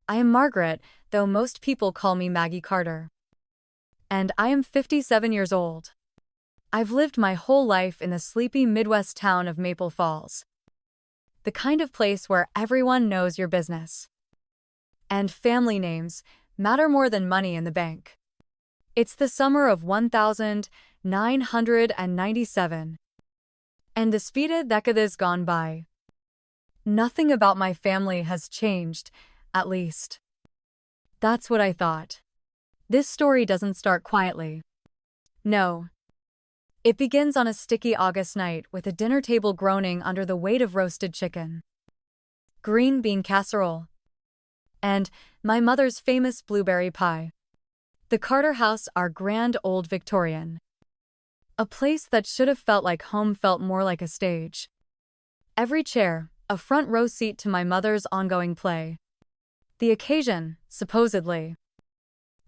I am Margaret, though most people call me Maggie Carter. And I am 57 years old. I've lived my whole life in the sleepy Midwest town of Maple Falls. The kind of place where everyone knows your business. And family names matter more than money in the bank. It's the summer of 1997, and the speeded decades gone by. Nothing about my family has changed, at least. That's what I thought. This story doesn't start quietly. No. It begins on a sticky August night with a dinner table groaning under the weight of roasted chicken, green bean casserole, and my mother's famous blueberry pie. The Carter house, our grand old Victorian. A place that should have felt like home felt more like a stage. Every chair, a front row seat to my mother's ongoing play. The occasion, supposedly.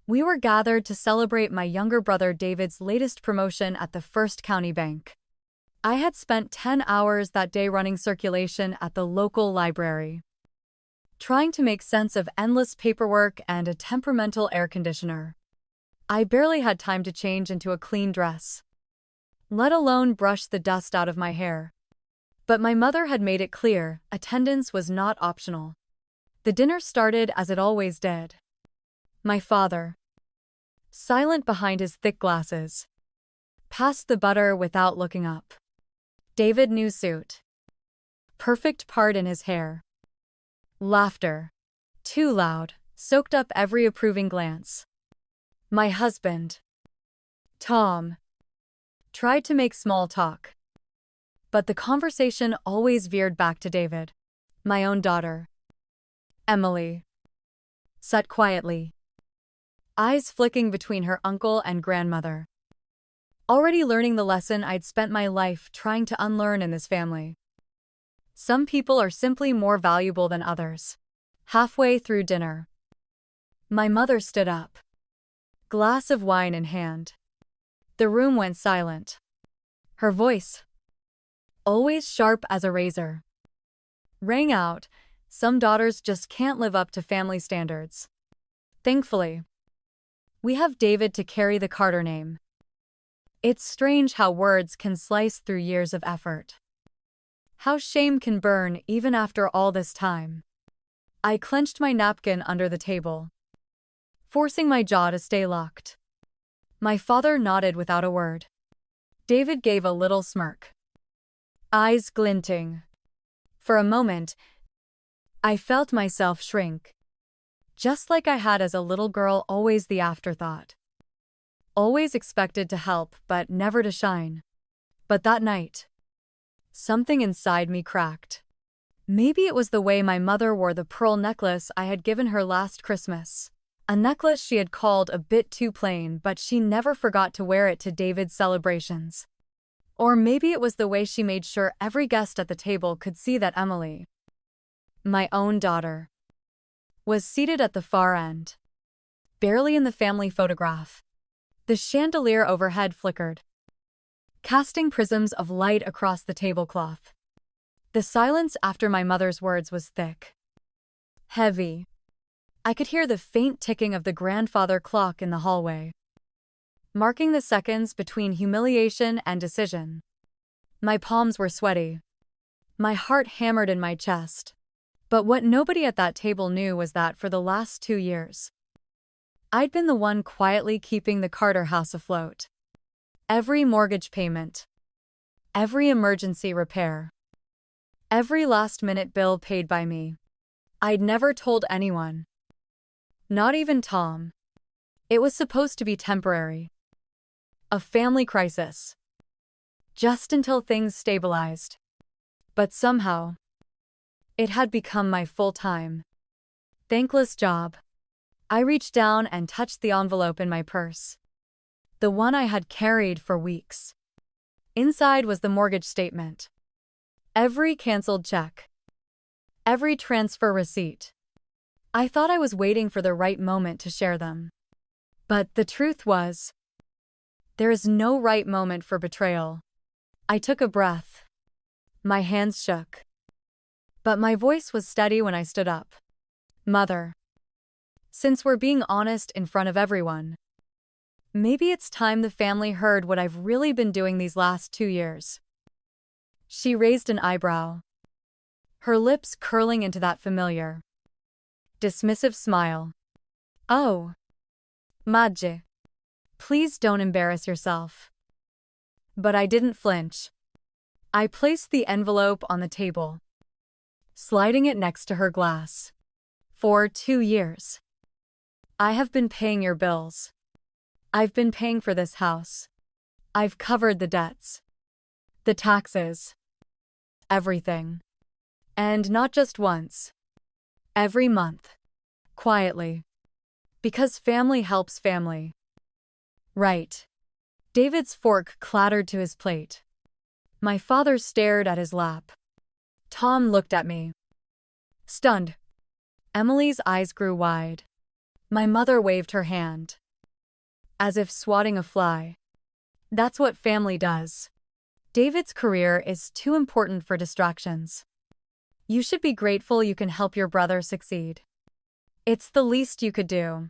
We were gathered to celebrate my younger brother David's latest promotion at the First County Bank. I had spent 10 hours that day running circulation at the local library, trying to make sense of endless paperwork and a temperamental air conditioner. I barely had time to change into a clean dress, let alone brush the dust out of my hair. But my mother had made it clear attendance was not optional. The dinner started as it always did. My father, silent behind his thick glasses, passed the butter without looking up. David, new suit, perfect part in his hair. Laughter, too loud, soaked up every approving glance. My husband, Tom, tried to make small talk, but the conversation always veered back to David. My own daughter, Emily, sat quietly, eyes flicking between her uncle and grandmother, already learning the lesson I'd spent my life trying to unlearn in this family. Some people are simply more valuable than others. Halfway through dinner, my mother stood up, glass of wine in hand. The room went silent. Her voice, always sharp as a razor, rang out. Some daughters just can't live up to family standards. Thankfully, we have David to carry the Carter name. It's strange how words can slice through years of effort. How shame can burn even after all this time. I clenched my napkin under the table, forcing my jaw to stay locked. My father nodded without a word. David gave a little smirk, eyes glinting. For a moment, I felt myself shrink, just like I had as a little girl, always the afterthought. Always expected to help, but never to shine. But that night, something inside me cracked. Maybe it was the way my mother wore the pearl necklace I had given her last Christmas. A necklace she had called a bit too plain, but she never forgot to wear it to David's celebrations. Or maybe it was the way she made sure every guest at the table could see that Emily, my own daughter, was seated at the far end, barely in the family photograph. The chandelier overhead flickered, casting prisms of light across the tablecloth. The silence after my mother's words was thick, heavy. I could hear the faint ticking of the grandfather clock in the hallway, marking the seconds between humiliation and decision. My palms were sweaty. My heart hammered in my chest. But what nobody at that table knew was that for the last 2 years, I'd been the one quietly keeping the Carter house afloat. Every mortgage payment, every emergency repair, every last-minute bill paid by me. I'd never told anyone. Not even Tom. It was supposed to be temporary. A family crisis. Just until things stabilized. But somehow, it had become my full-time, thankless job. I reached down and touched the envelope in my purse, the one I had carried for weeks. Inside was the mortgage statement. Every canceled check. Every transfer receipt. I thought I was waiting for the right moment to share them. But the truth was, there is no right moment for betrayal. I took a breath. My hands shook, but my voice was steady when I stood up. Mother, Since we're being honest in front of everyone, maybe it's time the family heard what I've really been doing these last 2 years. She raised an eyebrow, her lips curling into that familiar, dismissive smile. Oh, Madje, please don't embarrass yourself. But I didn't flinch. I placed the envelope on the table, sliding it next to her glass. For 2 years, I have been paying your bills. I've been paying for this house. I've covered the debts, the taxes, everything. And not just once. Every month. Quietly. Because family helps family. Right. David's fork clattered to his plate. My father stared at his lap. Tom looked at me, stunned. Emily's eyes grew wide. My mother waved her hand, as if swatting a fly. That's what family does. David's career is too important for distractions. You should be grateful you can help your brother succeed. It's the least you could do.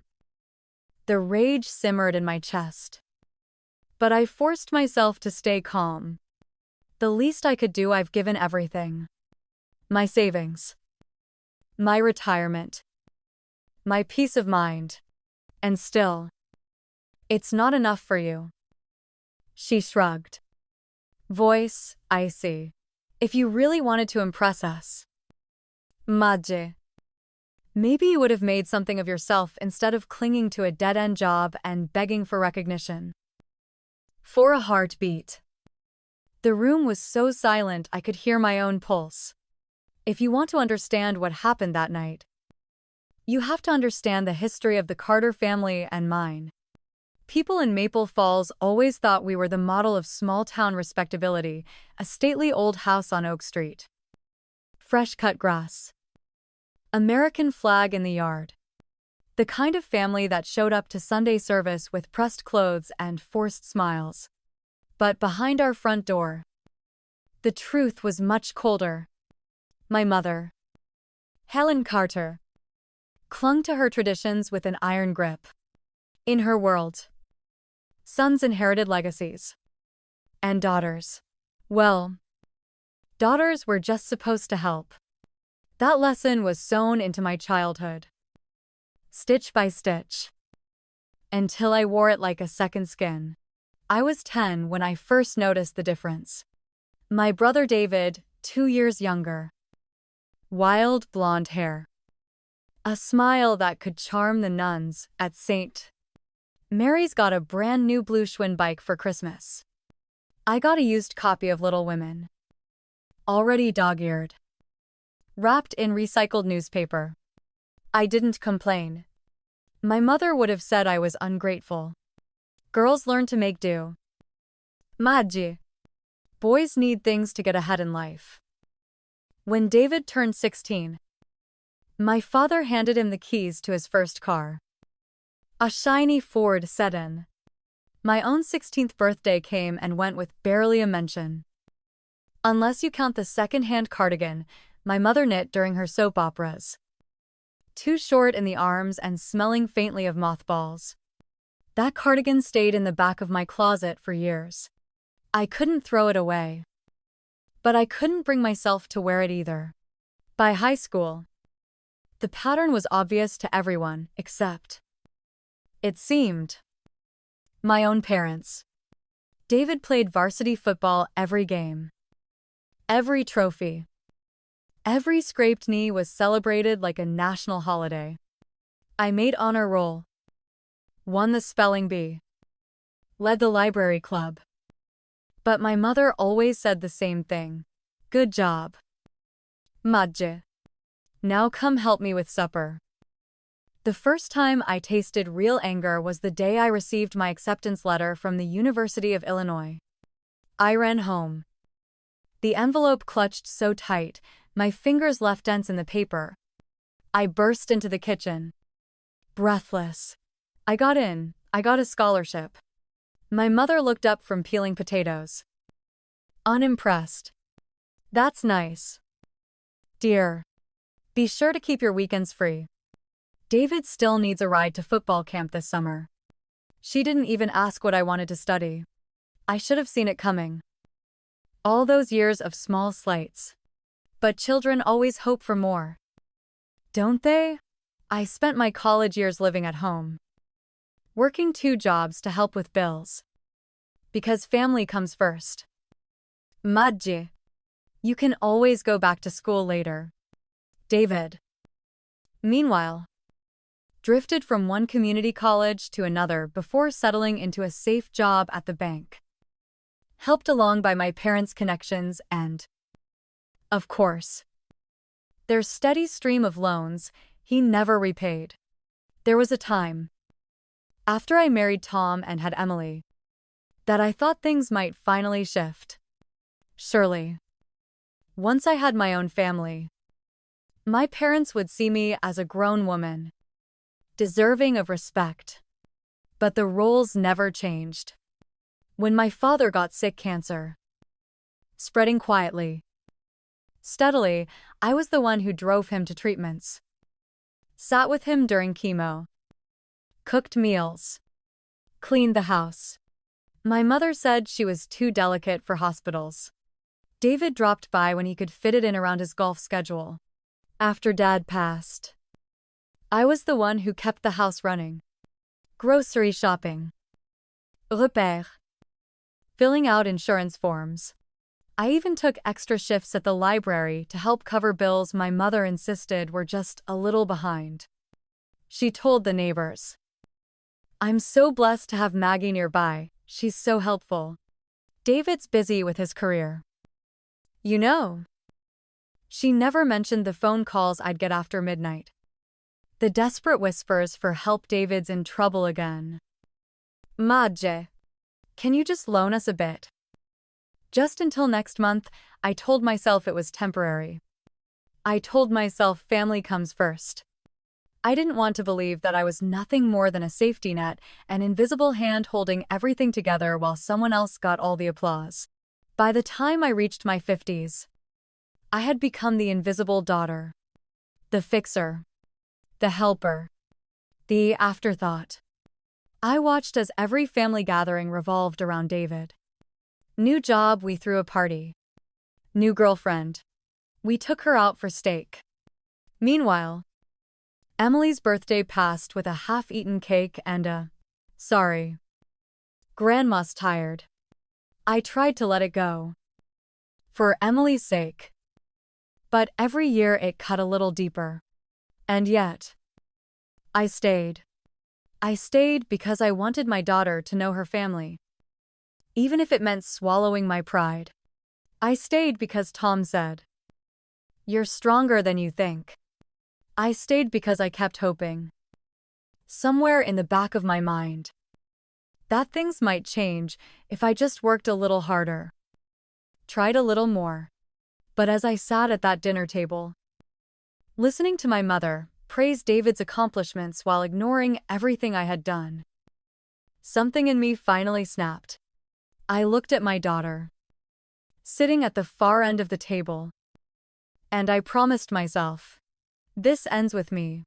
The rage simmered in my chest. But I forced myself to stay calm. The least I could do, I've given everything. My savings. My retirement. My peace of mind. And still, it's not enough for you. She shrugged. Voice icy. If you really wanted to impress us, Madje, maybe you would have made something of yourself instead of clinging to a dead-end job and begging for recognition. For a heartbeat. The room was so silent I could hear my own pulse. If you want to understand what happened that night, you have to understand the history of the Carter family and mine. People in Maple Falls always thought we were the model of small-town respectability, a stately old house on Oak Street. Fresh-cut grass. American flag in the yard. The kind of family that showed up to Sunday service with pressed clothes and forced smiles. But behind our front door, the truth was much colder. My mother, Helen Carter, clung to her traditions with an iron grip. In her world, sons inherited legacies. And daughters, well, daughters were just supposed to help. That lesson was sewn into my childhood, stitch by stitch, until I wore it like a second skin. I was 10 when I first noticed the difference. My brother David, 2 years younger. Wild blonde hair. A smile that could charm the nuns at St. Mary's. Got a brand new blue Schwinn bike for Christmas. I got a used copy of Little Women, already dog-eared, wrapped in recycled newspaper. I didn't complain. My mother would have said I was ungrateful. Girls learn to make do. Madje. Boys need things to get ahead in life. When David turned 16, my father handed him the keys to his first car. A shiny Ford sedan. My own 16th birthday came and went with barely a mention. Unless you count the second-hand cardigan my mother knit during her soap operas. Too short in the arms and smelling faintly of mothballs. That cardigan stayed in the back of my closet for years. I couldn't throw it away. But I couldn't bring myself to wear it either. By high school, the pattern was obvious to everyone except, it seemed, my own parents. David played varsity football every game. Every trophy. Every scraped knee was celebrated like a national holiday. I made honor roll. Won the spelling bee. Led the library club. But my mother always said the same thing. Good job, Madje. Now come help me with supper. The first time I tasted real anger was the day I received my acceptance letter from the University of Illinois. I ran home. The envelope clutched so tight, my fingers left dents in the paper. I burst into the kitchen, breathless. I got in. I got a scholarship. My mother looked up from peeling potatoes, unimpressed. That's nice, dear. Be sure to keep your weekends free. David still needs a ride to football camp this summer. She didn't even ask what I wanted to study. I should have seen it coming. All those years of small slights. But children always hope for more. Don't they? I spent my college years living at home, working 2 jobs to help with bills. Because family comes first. Madje. You can always go back to school later. David. Meanwhile, drifted from one community college to another before settling into a safe job at the bank. Helped along by my parents' connections and, of course, their steady stream of loans he never repaid. There was a time, after I married Tom and had Emily, that I thought things might finally shift. Surely, once I had my own family, my parents would see me as a grown woman, deserving of respect. But the roles never changed. When my father got sick, cancer spreading quietly, steadily, I was the one who drove him to treatments, sat with him during chemo, cooked meals, cleaned the house. My mother said she was too delicate for hospitals. David dropped by when he could fit it in around his golf schedule. After Dad passed, I was the one who kept the house running. Grocery shopping, repair, filling out insurance forms. I even took extra shifts at the library to help cover bills my mother insisted were just a little behind. She told the neighbors, "I'm so blessed to have Maggie nearby, she's so helpful." David's busy with his career. You know, she never mentioned the phone calls I'd get after midnight. The desperate whispers for help. David's in trouble again. Madje, can you just loan us a bit? Just until next month, I told myself it was temporary. I told myself family comes first. I didn't want to believe that I was nothing more than a safety net, an invisible hand holding everything together while someone else got all the applause. By the time I reached my 50s, I had become the invisible daughter, the fixer, the helper, the afterthought. I watched as every family gathering revolved around David. New job, we threw a party. New girlfriend, we took her out for steak. Meanwhile, Emily's birthday passed with a half-eaten cake and a, "Sorry, Grandma's tired." I tried to let it go, for Emily's sake. But every year it cut a little deeper. And yet, I stayed. I stayed because I wanted my daughter to know her family, even if it meant swallowing my pride. I stayed because Tom said, "You're stronger than you think." I stayed because I kept hoping, somewhere in the back of my mind, that things might change if I just worked a little harder, tried a little more. But as I sat at that dinner table, listening to my mother praise David's accomplishments while ignoring everything I had done, something in me finally snapped. I looked at my daughter, sitting at the far end of the table, and I promised myself, this ends with me.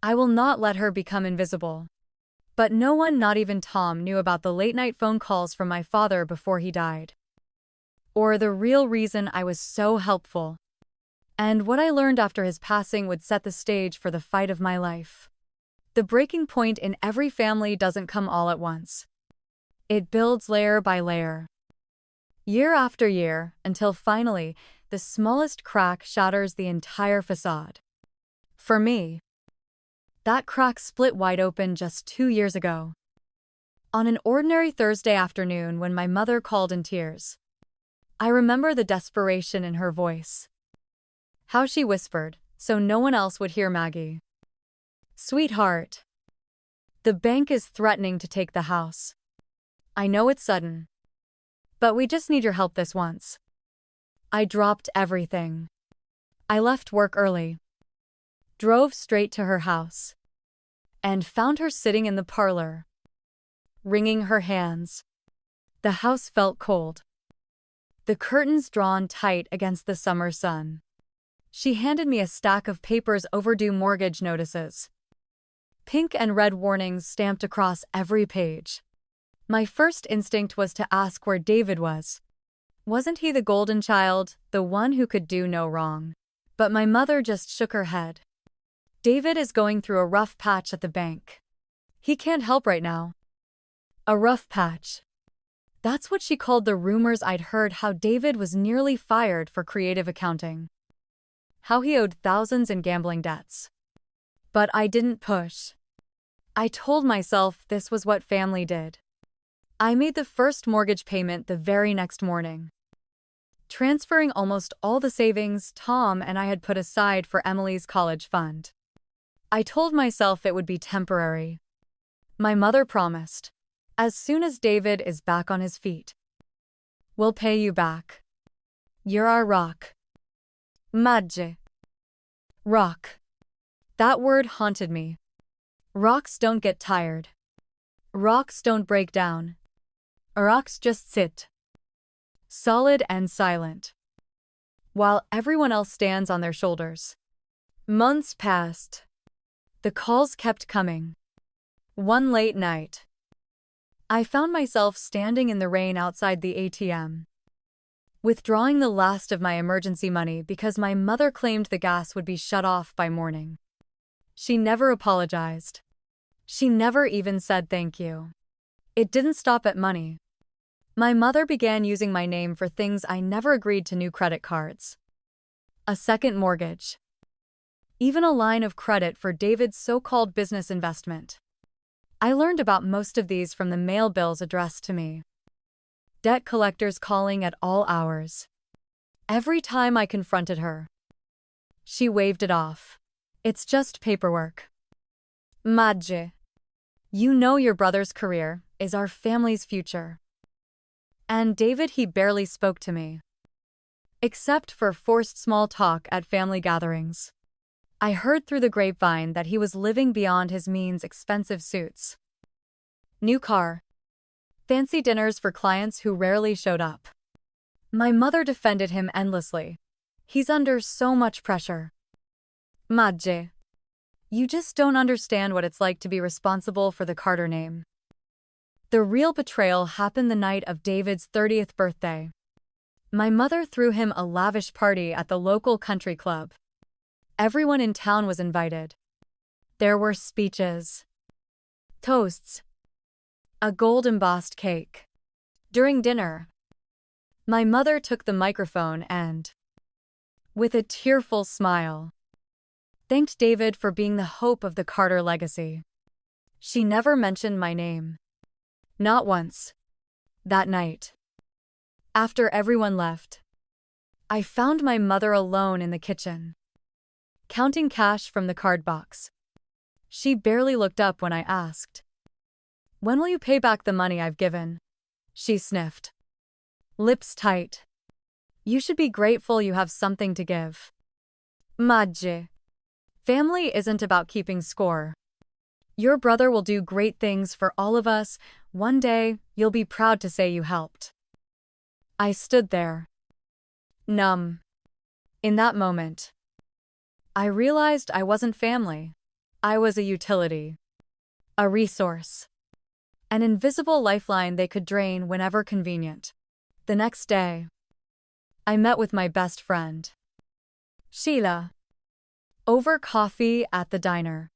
I will not let her become invisible. But no one, not even Tom, knew about the late-night phone calls from my father before he died, or the real reason I was so helpful. And what I learned after his passing would set the stage for the fight of my life. The breaking point in every family doesn't come all at once. It builds layer by layer, year after year, until finally, the smallest crack shatters the entire facade. For me, that crack split wide open just 2 years ago. On an ordinary Thursday afternoon when my mother called in tears. I remember the desperation in her voice. How she whispered, so no one else would hear Maggie. "Sweetheart, the bank is threatening to take the house. I know it's sudden, but we just need your help this once." I dropped everything. I left work early, drove straight to her house, and found her sitting in the parlor, wringing her hands. The house felt cold, the curtains drawn tight against the summer sun. She handed me a stack of papers, overdue mortgage notices. pink and red warnings stamped across every page. My first instinct was to ask where David was. Wasn't he the golden child, the one who could do no wrong? But my mother just shook her head. David is going through a rough patch at the bank. He can't help right now. A rough patch. That's what she called the rumors I'd heard, how David was nearly fired for creative accounting. How he owed thousands in gambling debts. But I didn't push. I told myself this was what family did. I made the first mortgage payment the very next morning, transferring almost all the savings Tom and I had put aside for Emily's college fund. I told myself it would be temporary. My mother promised, as soon as David is back on his feet, we'll pay you back. You're our rock. Madge. Rock. That word haunted me. Rocks don't get tired. Rocks don't break down. Rocks just sit, solid and silent, while everyone else stands on their shoulders. Months passed. The calls kept coming. One late night, I found myself standing in the rain outside the ATM, withdrawing the last of my emergency money because my mother claimed the gas would be shut off by morning. She never apologized. She never even said thank you. It didn't stop at money. My mother began using my name for things I never agreed to: new credit cards, a second mortgage, even a line of credit for David's so-called business investment. I learned about most of these from the mail bills addressed to me. Debt collectors calling at all hours. Every time I confronted her, she waved it off. It's just paperwork. Madge, you know your brother's career is our family's future. And David, he barely spoke to me, except for forced small talk at family gatherings. I heard through the grapevine that he was living beyond his means: expensive suits, new car, fancy dinners for clients who rarely showed up. My mother defended him endlessly. He's under so much pressure. Madge, you just don't understand what it's like to be responsible for the Carter name. The real betrayal happened the night of David's 30th birthday. My mother threw him a lavish party at the local country club. Everyone in town was invited. There were speeches, toasts, a gold-embossed cake. During dinner, my mother took the microphone and, with a tearful smile, thanked David for being the hope of the Carter legacy. She never mentioned my name. Not once. That night, after everyone left, I found my mother alone in the kitchen, counting cash from the card box. She barely looked up when I asked, "When will you pay back the money I've given?" She sniffed, lips tight. "You should be grateful you have something to give." Madge, family isn't about keeping score. Your brother will do great things for all of us. One day, you'll be proud to say you helped. I stood there, numb. In that moment, I realized I wasn't family. I was a utility, a resource, an invisible lifeline they could drain whenever convenient. The next day, I met with my best friend, Sheila, over coffee at the diner.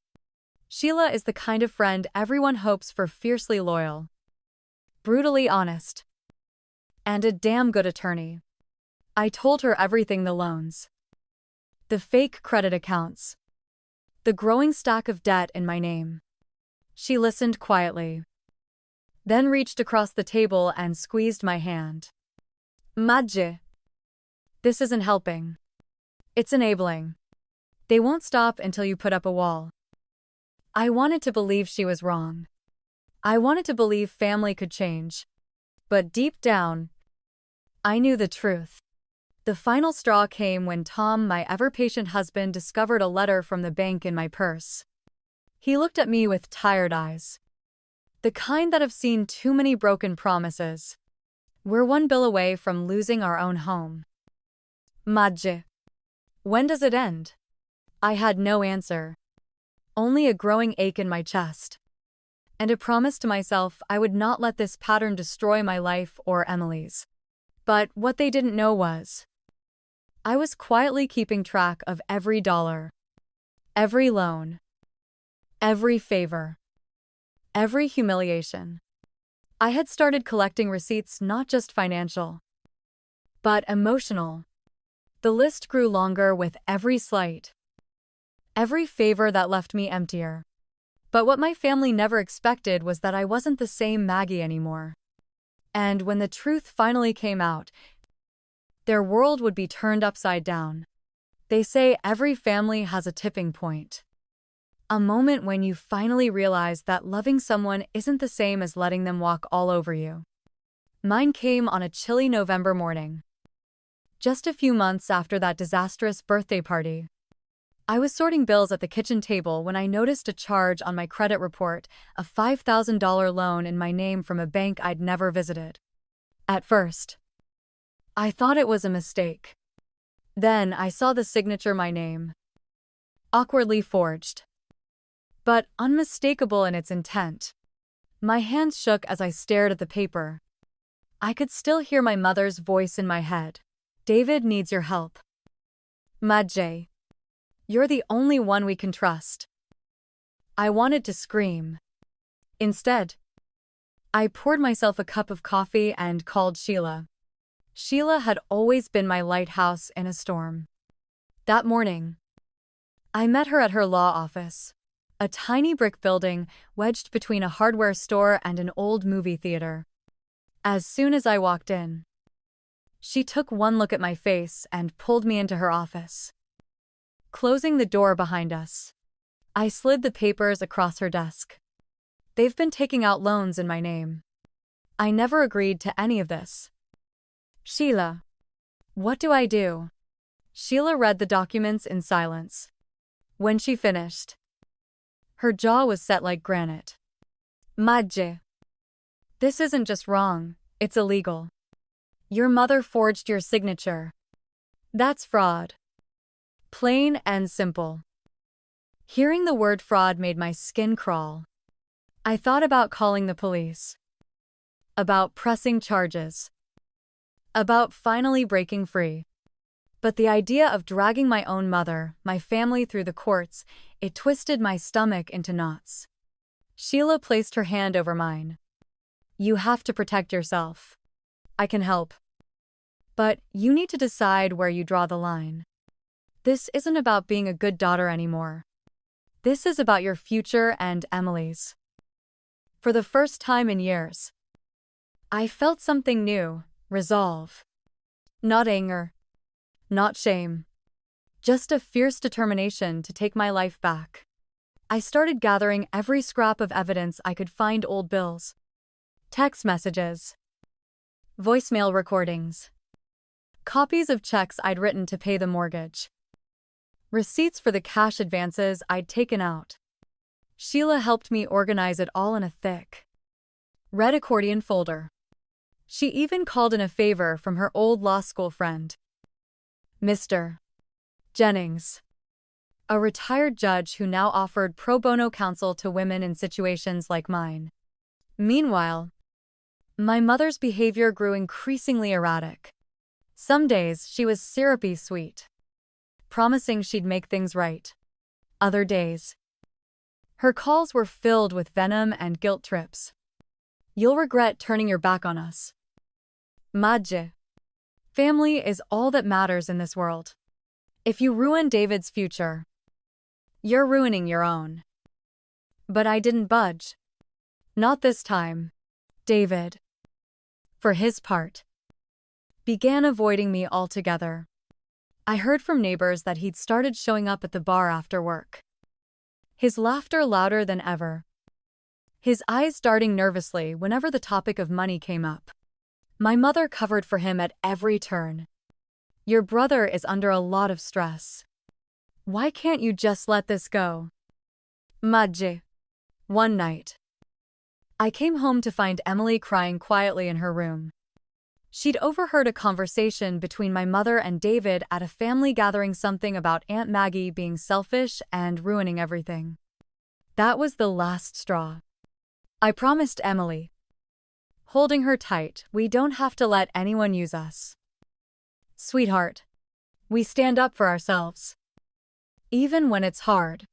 Sheila is the kind of friend everyone hopes for: fiercely loyal, brutally honest, and a damn good attorney. I told her everything: the loans, the fake credit accounts, the growing stack of debt in my name. She listened quietly, then reached across the table and squeezed my hand. Madge, this isn't helping. It's enabling. They won't stop until you put up a wall. I wanted to believe she was wrong. I wanted to believe family could change. But deep down, I knew the truth. The final straw came when Tom, my ever-patient husband, discovered a letter from the bank in my purse. He looked at me with tired eyes, the kind that have seen too many broken promises. We're one bill away from losing our own home. Madge, when does it end? I had no answer. only a growing ache in my chest, and a promise to myself I would not let this pattern destroy my life or Emily's. But what they didn't know was, I was quietly keeping track of every dollar, every loan, every favor, every humiliation. I had started collecting receipts, not just financial, but emotional. The list grew longer with every slight, every favor that left me emptier. But what my family never expected was that I wasn't the same Maggie anymore. And when the truth finally came out, their world would be turned upside down. They say every family has a tipping point. A moment when you finally realize that loving someone isn't the same as letting them walk all over you. Mine came on a chilly November morning, just a few months after that disastrous birthday party. I was sorting bills at the kitchen table when I noticed a charge on my credit report, a $5,000 loan in my name from a bank I'd never visited. At first, I thought it was a mistake. Then I saw the signature, my name, awkwardly forged, but unmistakable in its intent. My hands shook as I stared at the paper. I could still hear my mother's voice in my head. David needs your help. Madje, you're the only one we can trust. I wanted to scream. Instead, I poured myself a cup of coffee and called Sheila. Sheila had always been my lighthouse in a storm. That morning, I met her at her law office, a tiny brick building wedged between a hardware store and an old movie theater. As soon as I walked in, she took one look at my face and pulled me into her office. Closing the door behind us, I slid the papers across her desk. They've been taking out loans in my name. I never agreed to any of this. Sheila, what do I do? Sheila read the documents in silence. When she finished, her jaw was set like granite. Madje, this isn't just wrong, it's illegal. Your mother forged your signature. That's fraud. Plain and simple. Hearing the word fraud made my skin crawl. I thought about calling the police, about pressing charges, about finally breaking free. But the idea of dragging my own mother, my family through the courts, it twisted my stomach into knots. Sheila placed her hand over mine. You have to protect yourself. I can help. But you need to decide where you draw the line. This isn't about being a good daughter anymore. This is about your future and Emily's. For the first time in years, I felt something new, resolve. Not anger, not shame, just a fierce determination to take my life back. I started gathering every scrap of evidence I could find: old bills, text messages, voicemail recordings, copies of checks I'd written to pay the mortgage, receipts for the cash advances I'd taken out. Sheila helped me organize it all in a thick, red accordion folder. She even called in a favor from her old law school friend, Mr. Jennings, a retired judge who now offered pro bono counsel to women in situations like mine. Meanwhile, my mother's behavior grew increasingly erratic. Some days she was syrupy sweet, promising she'd make things right. Other days, her calls were filled with venom and guilt trips. You'll regret turning your back on us. Madje, family is all that matters in this world. If you ruin David's future, you're ruining your own. But I didn't budge. Not this time. David, for his part, began avoiding me altogether. I heard from neighbors that he'd started showing up at the bar after work, his laughter louder than ever, his eyes darting nervously whenever the topic of money came up. My mother covered for him at every turn. Your brother is under a lot of stress. Why can't you just let this go? Madje. One night, I came home to find Emily crying quietly in her room. She'd overheard a conversation between my mother and David at a family gathering, something about Aunt Maggie being selfish and ruining everything. That was the last straw. I promised Emily. Holding her tight, we don't have to let anyone use us. Sweetheart, we stand up for ourselves. Even when it's hard.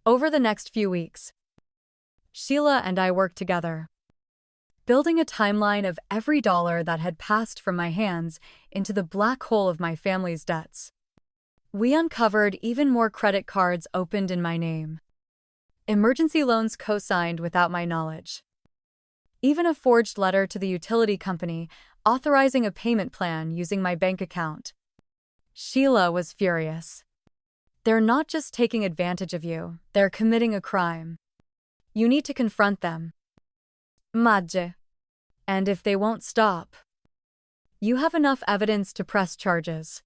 Over the next few weeks, Sheila and I worked together, building a timeline of every dollar that had passed from my hands into the black hole of my family's debts. We uncovered even more credit cards opened in my name, emergency loans co-signed without my knowledge, even a forged letter to the utility company authorizing a payment plan using my bank account. Sheila was furious. They're not just taking advantage of you, they're committing a crime. You need to confront them. Madge. And if they won't stop, you have enough evidence to press charges.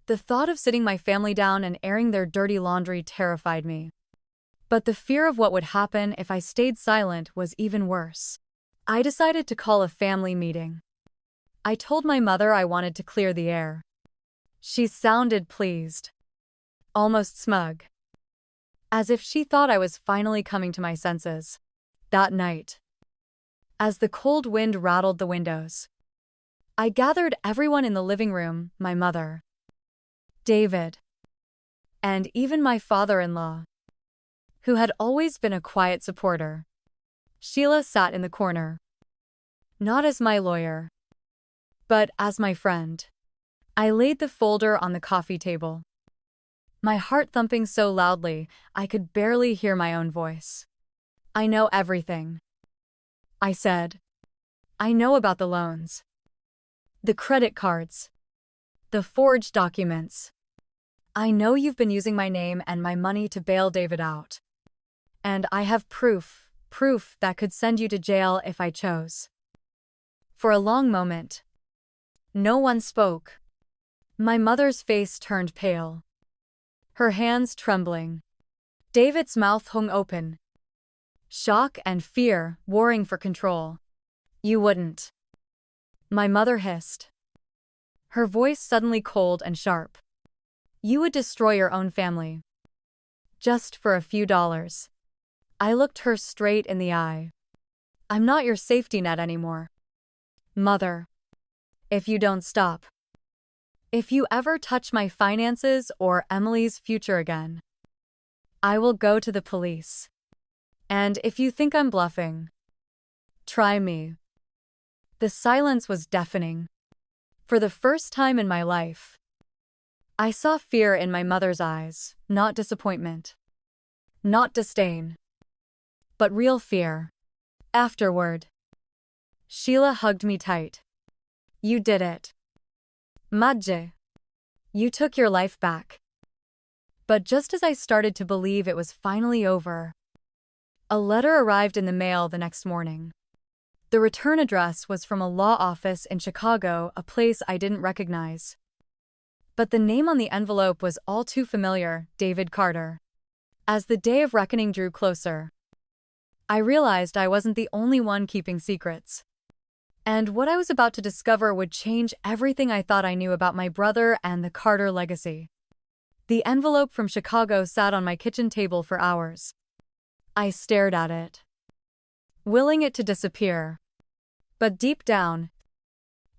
The thought of sitting my family down and airing their dirty laundry terrified me. But the fear of what would happen if I stayed silent was even worse. I decided to call a family meeting. I told my mother I wanted to clear the air. She sounded pleased, almost smug, as if she thought I was finally coming to my senses. That night, as the cold wind rattled the windows, I gathered everyone in the living room, my mother, David, and even my father-in-law, who had always been a quiet supporter. Sheila sat in the corner, not as my lawyer, but as my friend. I laid the folder on the coffee table, my heart thumping so loudly I could barely hear my own voice. I know everything, I said. I know about the loans, the credit cards, the forged documents. I know you've been using my name and my money to bail David out. And I have proof that could send you to jail if I chose. For a long moment, no one spoke. My mother's face turned pale, her hands trembling. David's mouth hung open, shock and fear warring for control. You wouldn't, my mother hissed, her voice suddenly cold and sharp. You would destroy your own family, just for a few dollars. I looked her straight in the eye. I'm not your safety net anymore, Mother. If you don't stop, if you ever touch my finances or Emily's future again, I will go to the police. And if you think I'm bluffing, try me. The silence was deafening. For the first time in my life, I saw fear in my mother's eyes, not disappointment, not disdain, but real fear. Afterward, Sheila hugged me tight. You did it, Madge. You took your life back. But just as I started to believe it was finally over, a letter arrived in the mail the next morning. The return address was from a law office in Chicago, a place I didn't recognize. But the name on the envelope was all too familiar, David Carter. As the day of reckoning drew closer, I realized I wasn't the only one keeping secrets. And what I was about to discover would change everything I thought I knew about my brother and the Carter legacy. The envelope from Chicago sat on my kitchen table for hours. I stared at it, willing it to disappear. But deep down,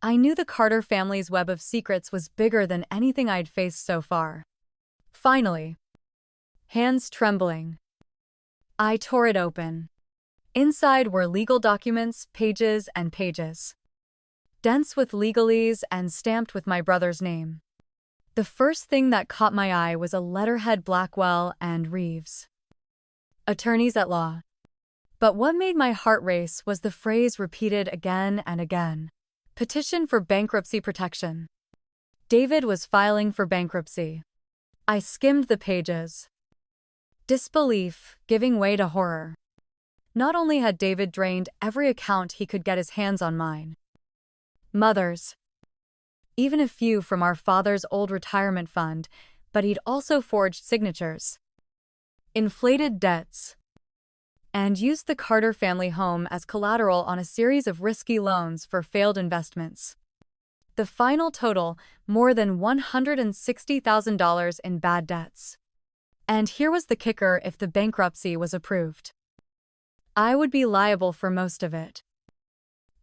I knew the Carter family's web of secrets was bigger than anything I'd faced so far. Finally, hands trembling, I tore it open. Inside were legal documents, pages and pages, dense with legalese and stamped with my brother's name. The first thing that caught my eye was a letterhead: Blackwell and Reeves, attorneys at law. But what made my heart race was the phrase repeated again and again: petition for bankruptcy protection. David was filing for bankruptcy. I skimmed the pages, disbelief giving way to horror. Not only had David drained every account he could get his hands on, mine, Mother's, even a few from our father's old retirement fund, but he'd also forged signatures, inflated debts, and used the Carter family home as collateral on a series of risky loans for failed investments. The final total, more than $160,000 in bad debts. And here was the kicker: if the bankruptcy was approved, I would be liable for most of it.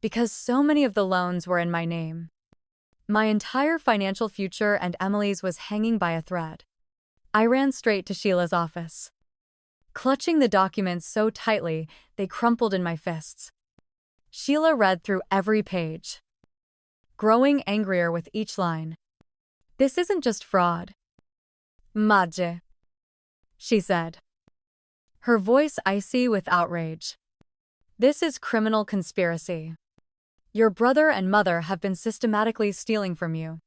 Because so many of the loans were in my name. My entire financial future and Emily's was hanging by a thread. I ran straight to Sheila's office, clutching the documents so tightly they crumpled in my fists. Sheila read through every page, growing angrier with each line. "This isn't just fraud, Madje," she said, her voice icy with outrage. "This is criminal conspiracy. Your brother and mother have been systematically stealing from you,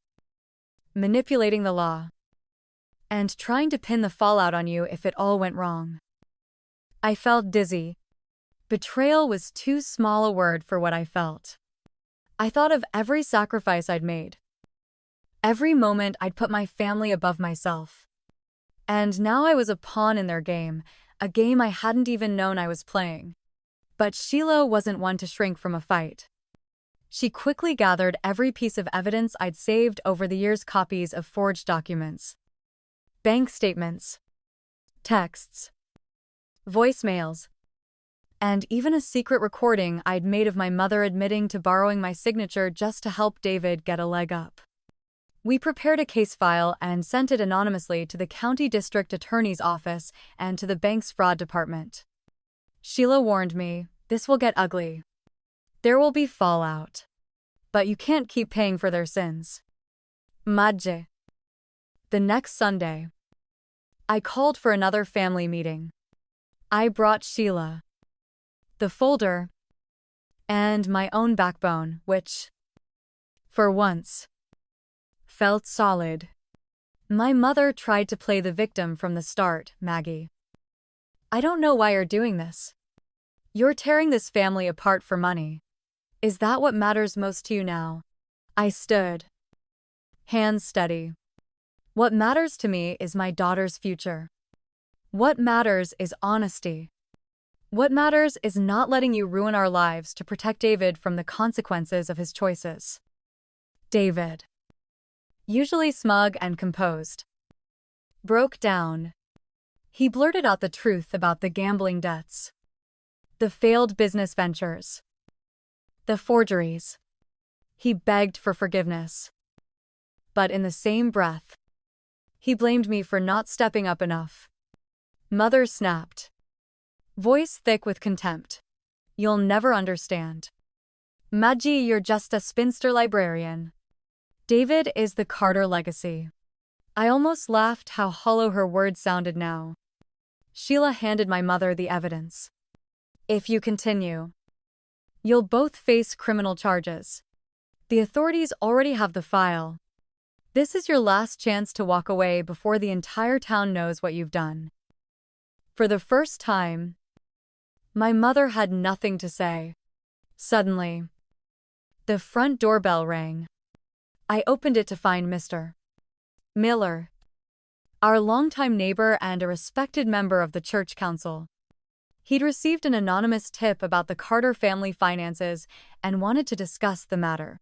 manipulating the law, and trying to pin the fallout on you if it all went wrong." I felt dizzy. Betrayal was too small a word for what I felt. I thought of every sacrifice I'd made, every moment I'd put my family above myself. And now I was a pawn in their game, a game I hadn't even known I was playing. But Sheila wasn't one to shrink from a fight. She quickly gathered every piece of evidence I'd saved over the years: copies of forged documents, bank statements, texts, voicemails, and even a secret recording I'd made of my mother admitting to borrowing my signature just to help David get a leg up. We prepared a case file and sent it anonymously to the county district attorney's office and to the bank's fraud department. Sheila warned me, "This will get ugly. There will be fallout. But you can't keep paying for their sins, Madje." The next Sunday, I called for another family meeting. I brought Sheila, the folder, and my own backbone, which, for once, felt solid. My mother tried to play the victim from the start. "Maggie, I don't know why you're doing this. You're tearing this family apart for money. Is that what matters most to you now?" I stood, hands steady. "What matters to me is my daughter's future. What matters is honesty. What matters is not letting you ruin our lives to protect David from the consequences of his choices." David, usually smug and composed, broke down. He blurted out the truth about the gambling debts, the failed business ventures, the forgeries. He begged for forgiveness. But in the same breath, he blamed me for not stepping up enough. Mother snapped, voice thick with contempt. "You'll never understand. Madje, you're just a spinster librarian. David is the Carter legacy." I almost laughed how hollow her words sounded now. Sheila handed my mother the evidence. "If you continue, you'll both face criminal charges. The authorities already have the file. This is your last chance to walk away before the entire town knows what you've done." For the first time, my mother had nothing to say. Suddenly, the front doorbell rang. I opened it to find Mr. Miller, our longtime neighbor and a respected member of the church council. He'd received an anonymous tip about the Carter family finances and wanted to discuss the matter.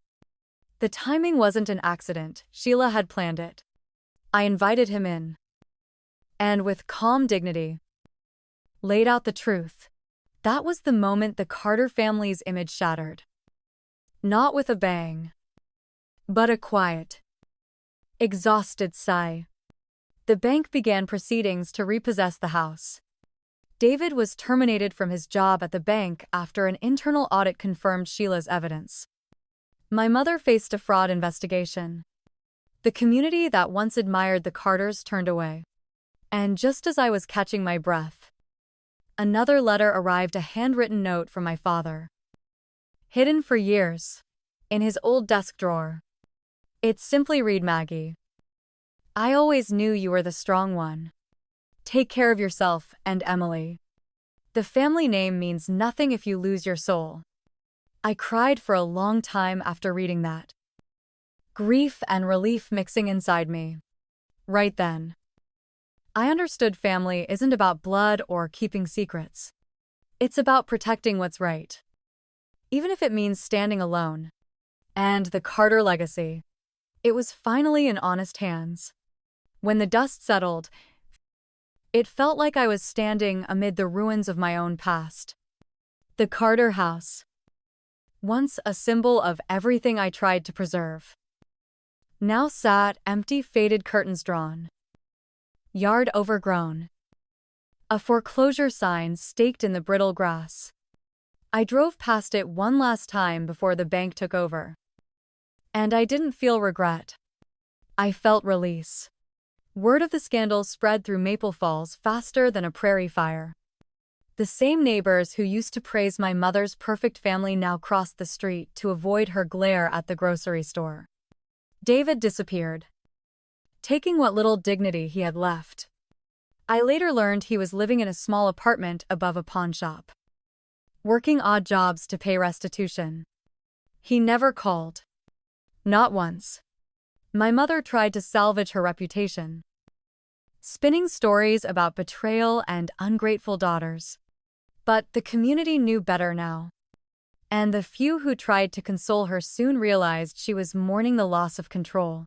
The timing wasn't an accident. Sheila had planned it. I invited him in, and with calm dignity, laid out the truth. That was the moment the Carter family's image shattered. Not with a bang, but a quiet, exhausted sigh. The bank began proceedings to repossess the house. David was terminated from his job at the bank after an internal audit confirmed Sheila's evidence. My mother faced a fraud investigation. The community that once admired the Carters turned away. And just as I was catching my breath, another letter arrived, a handwritten note from my father. Hidden for years, in his old desk drawer. It simply read, "Maggie, I always knew you were the strong one. Take care of yourself and Emily. The family name means nothing if you lose your soul." I cried for a long time after reading that, grief and relief mixing inside me. Right then, I understood family isn't about blood or keeping secrets. It's about protecting what's right, even if it means standing alone. And the Carter legacy. It was finally in honest hands. When the dust settled, It felt like I was standing amid the ruins of my own past. The Carter house, once a symbol of everything I tried to preserve, now sat empty, faded curtains drawn, yard overgrown, a foreclosure sign staked in the brittle grass. I drove past it one last time before the bank took over. And I didn't feel regret. I felt release. Word of the scandal spread through Maple Falls faster than a prairie fire. The same neighbors who used to praise my mother's perfect family now crossed the street to avoid her glare at the grocery store. David disappeared, taking what little dignity he had left. I later learned he was living in a small apartment above a pawn shop, working odd jobs to pay restitution. He never called. Not once. My mother tried to salvage her reputation, spinning stories about betrayal and ungrateful daughters. But the community knew better now. And the few who tried to console her soon realized she was mourning the loss of control,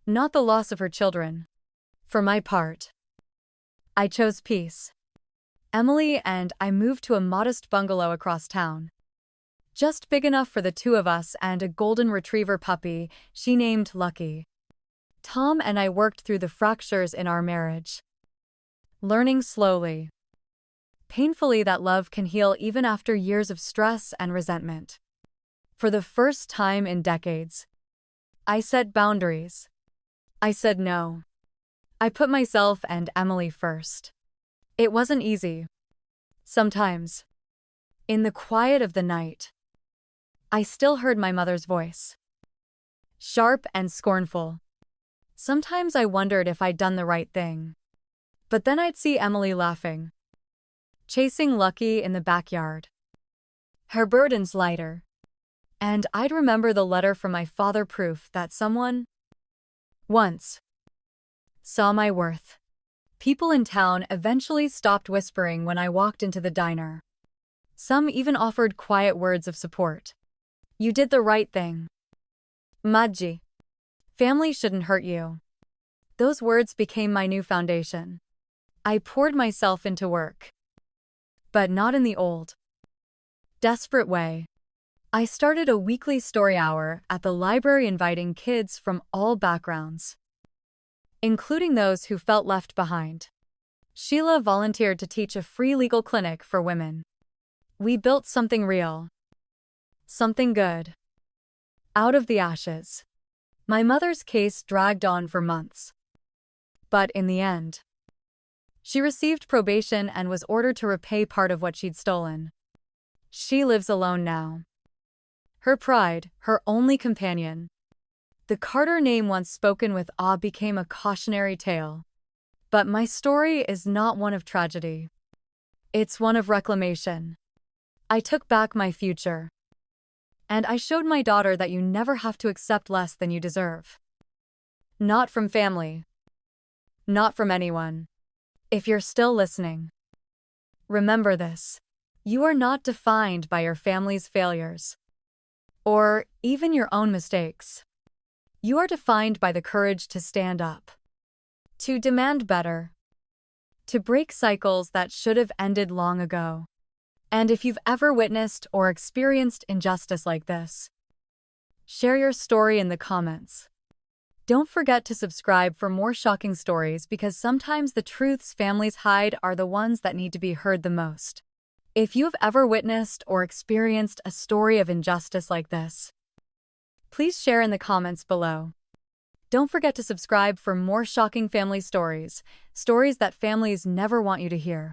not the loss of her children. For my part, I chose peace. Emily and I moved to a modest bungalow across town, just big enough for the two of us and a golden retriever puppy she named Lucky. Tom and I worked through the fractures in our marriage, learning slowly, painfully, that love can heal even after years of stress and resentment. For the first time in decades, I set boundaries. I said no. I put myself and Emily first. It wasn't easy. Sometimes, in the quiet of the night, I still heard my mother's voice, sharp and scornful. Sometimes I wondered if I'd done the right thing. But then I'd see Emily laughing, chasing Lucky in the backyard, her burdens lighter. And I'd remember the letter from my father, proof that someone, once, saw my worth. People in town eventually stopped whispering when I walked into the diner. Some even offered quiet words of support. You did the right thing, Madji. Family shouldn't hurt you. Those words became my new foundation. I poured myself into work, but not in the old, desperate way. I started a weekly story hour at the library, inviting kids from all backgrounds, including those who felt left behind. Sheila volunteered to teach a free legal clinic for women. We built something real, something good, out of the ashes. My mother's case dragged on for months, but in the end, she received probation and was ordered to repay part of what she'd stolen. She lives alone now. Her pride, her only companion. The Carter name, once spoken with awe, became a cautionary tale. But my story is not one of tragedy. It's one of reclamation. I took back my future. And I showed my daughter that you never have to accept less than you deserve. Not from family. Not from anyone. If you're still listening, remember this. You are not defined by your family's failures, or even your own mistakes. You are defined by the courage to stand up, to demand better, to break cycles that should have ended long ago. And if you've ever witnessed or experienced injustice like this, share your story in the comments. Don't forget to subscribe for more shocking stories, because sometimes the truths families hide are the ones that need to be heard the most. If you've ever witnessed or experienced a story of injustice like this, please share in the comments below. Don't forget to subscribe for more shocking family stories, stories that families never want you to hear.